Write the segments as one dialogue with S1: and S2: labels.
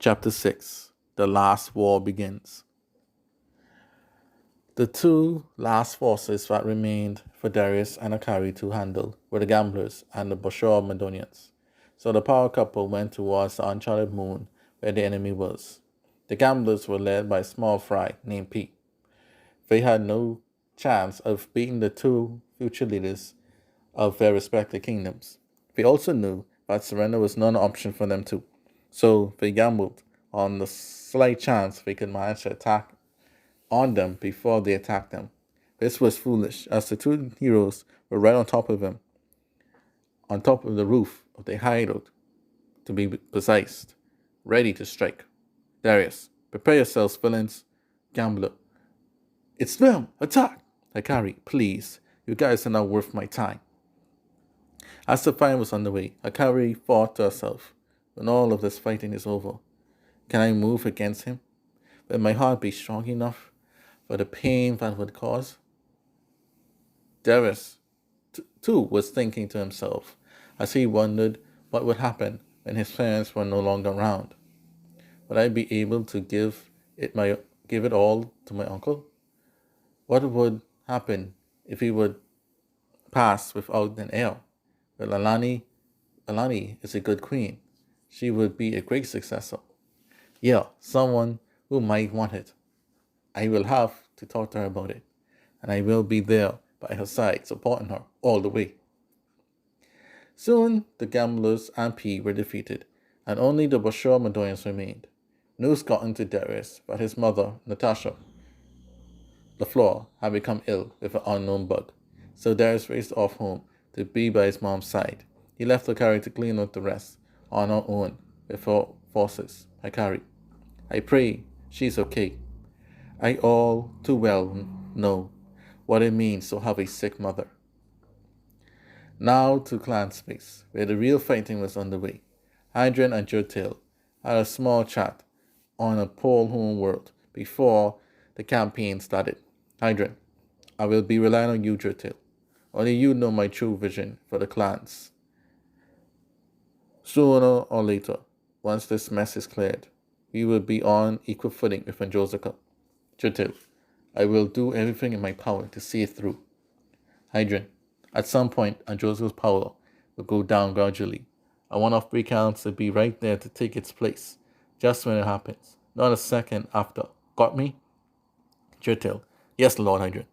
S1: Chapter 6. The Last War Begins. The two last forces that remained for Darius and Akari to handle were the gamblers and the Bashar Madonians. So the power couple went towards the uncharted moon where the enemy was. The gamblers were led by a small fry named P. They had no chance of beating the two future leaders of their respective kingdoms. They also knew that surrender was not an option for them too. So they gambled on the slight chance they could manage to attack on them before they attacked them. This was foolish, as the two heroes were right on top of them, on top of the roof of their hideout, to be precise, ready to strike. Darius, prepare yourselves, villains. Gambler, it's them! Attack! Akari, please, you guys are not worth my time. As the fight was underway, Akari thought to herself, when all of this fighting is over, can I move against him? Will my heart be strong enough for the pain that would cause? Darius, too, was thinking to himself as he wondered what would happen when his parents were no longer around. Would I be able to give it all to my uncle? What would happen if he would pass without an heir? Well, Alani is a good queen. She would be a great successor. Yeah, someone who might want it. I will have to talk to her about it, and I will be there by her side, supporting her all the way. Soon, the gamblers and P were defeated, and only the Bashar Madonians remained. News got into Darius that his mother, Natasha LaFleur, had become ill with an unknown bug, so Darius raced off home to be by his mom's side. He left Akari to clean up the rest on her own with her forces. Akari, I pray she's okay. I all too well know what it means to have a sick mother. Now to clan space, where the real fighting was underway. Xron and Jotil had a small chat on a Pol home world before the campaign started. Xron, I will be relying on you, Jotil. Only you know my true vision for the clans. Sooner or later, once this mess is cleared, we will be on equal footing with Anjosika. Jotil, I will do everything in my power to see it through. Xron, at some point, Anjosika's power will go down gradually. I want our free counts to be right there to take its place, just when it happens, not a second after. Got me? Jotil, yes, Lord Xron.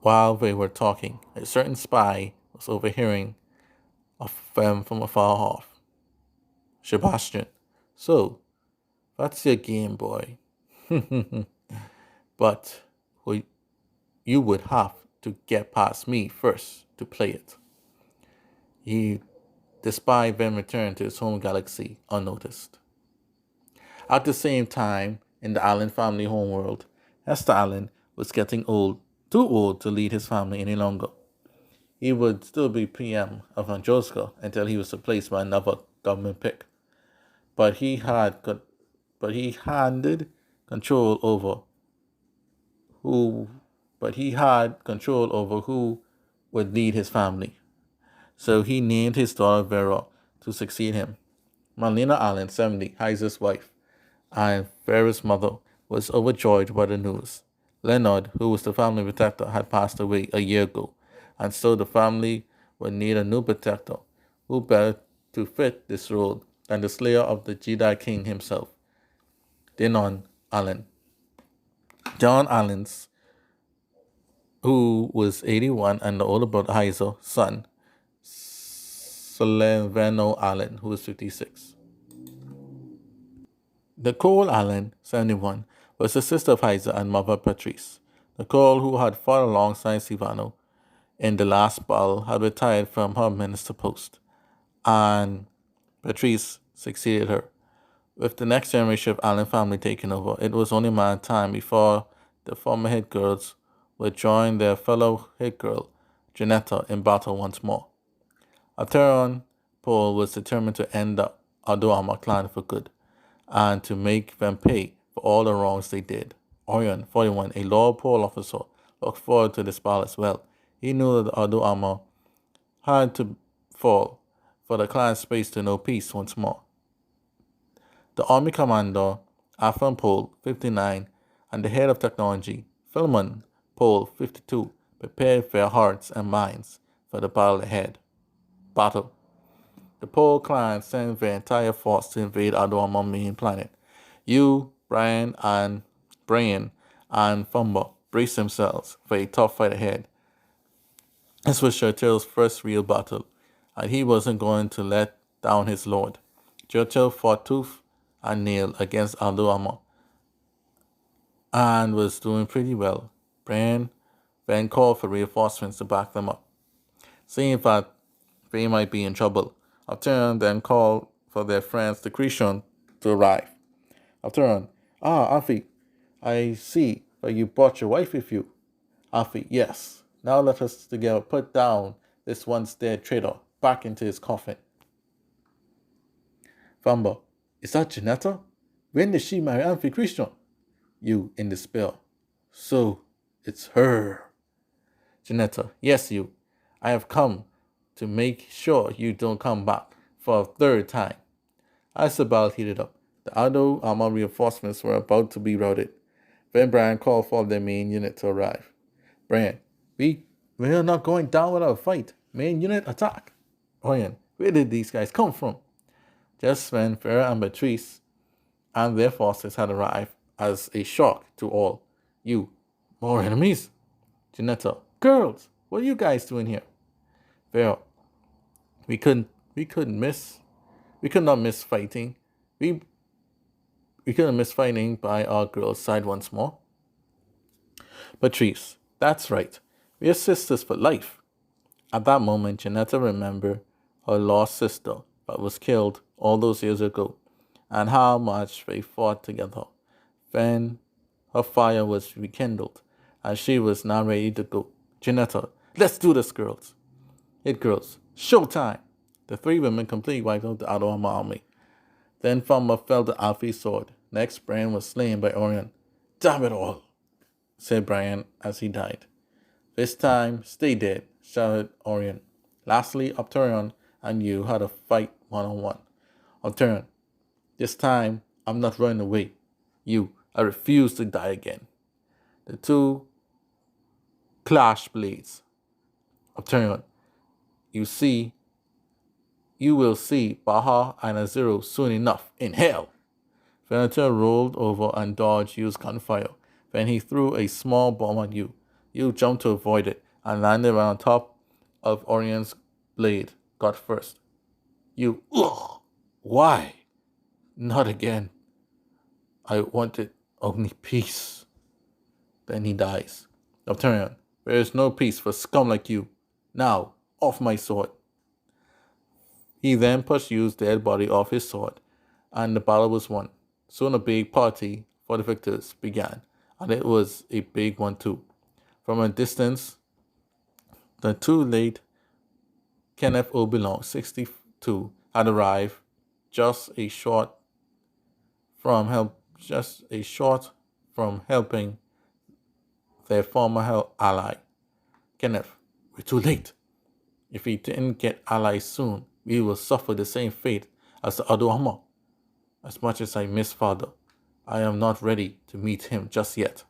S1: While they were talking, a certain spy was overhearing of them from afar off. Sebastian, so, that's your game, boy. But you would have to get past me first to play it. The spy then returned to his home galaxy unnoticed. At the same time, in the Allen family homeworld, Hester Allen was getting old, too old to lead his family any longer. He would still be PM of Anjosika until he was replaced by another government pick. But he handed control over who would lead his family. So he named his daughter Vera to succeed him. Marlena Allen, 70, Heiser's wife, and Vera's mother, was overjoyed by the news. Leonard, who was the family protector, had passed away a year ago, and so the family would need a new protector. Who better to fit this role than the slayer of the Jedi King himself, Dinon Allen. John Allen's, who was 81, and the older brother Heiser's son, Salveno Allen, who was 56. Nicole Allen, 71, was the sister of Heiser and mother of Patrice. Nicole, who had fought alongside Silvano in the last battle, had retired from her minister post, and Patrice succeeded her. With the next generation of Allen family taking over, it was only a matter of time before the former hit girls would join their fellow hit girl, Janetta, in battle once more. Creson Pol was determined to end the Adoama clan for good, and to make them pay for all the wrongs they did. Orion, 41, a loyal Pol officer, looked forward to this battle as well. He knew that the Adoama had to fall for the clan space to know peace once more. The Army Commander, Xron Pol 59, and the Head of Technology, Philemon Pol 52, prepared their hearts and minds for the battle ahead. Battle. The Pol Clans sent their entire force to invade Adorama main planet. You, Brian, and Fumba braced themselves for a tough fight ahead. This was Churchill's first real battle, and he wasn't going to let down his lord. Churchill fought tooth and nail against Adorama and was doing pretty well. Brian then called for reinforcements to back them up. Seeing that they might be in trouble, Upturn then called for their friends the Creson to arrive. Upturn, Alfie, I see that you brought your wife with you. Alfie, yes. Now let us together put down this once dead traitor back into his coffin. Fumba, is that Janetta? When did she marry Alfie Creson? You in despair. So, it's her. Janetta, yes, you. I have come to make sure you don't come back for a third time. As the battle heated up, the Adorama reinforcements were about to be routed. Then Brian called for their main unit to arrive. Brian, we are not going down without a fight. Main unit attack. Brian, where did these guys come from? Just when Farah and Beatrice and their forces had arrived as a shock to all. You, more enemies? Janetta, girls, what are you guys doing here? Farah, we could not miss fighting. We couldn't miss fighting by our girls' side once more. Patrice, that's right. We are sisters for life. At that moment, Janetta remembered her lost sister that was killed all those years ago, and how much they fought together. Then her fire was rekindled, and she was now ready to go. Janetta, let's do this, girls. It girls, showtime! The three women completely wiped out the Adorama army. Then Fumba fell to Alfie's sword. Next, Brian was slain by Orion. Damn it all, said Brian as he died. This time, stay dead, shouted Orion. Lastly, Upturn and you had a fight one-on-one. Upturn, this time, I'm not running away. You, I refuse to die again. The two clashed blades. Upturn, you will see Baha and Azero soon enough in hell. Venator rolled over and dodged Yu's gunfire. Then he threw a small bomb at you. You jumped to avoid it and landed right on top of Orion's blade. Got first. You, ugh! Why? Not again. I wanted only peace. Then he dies. Upturn, there is no peace for scum like you. Now, off my sword. He then pushed Yu's dead body off his sword, and the battle was won. Soon a big party for the victors began, and it was a big one too. From a distance, the two late Kenneth Obilong, 62, had arrived just a short from helping their former ally. Kenneth, we're too late. If we didn't get allies soon, we will suffer the same fate as the Adorama. As much as I miss Father, I am not ready to meet him just yet.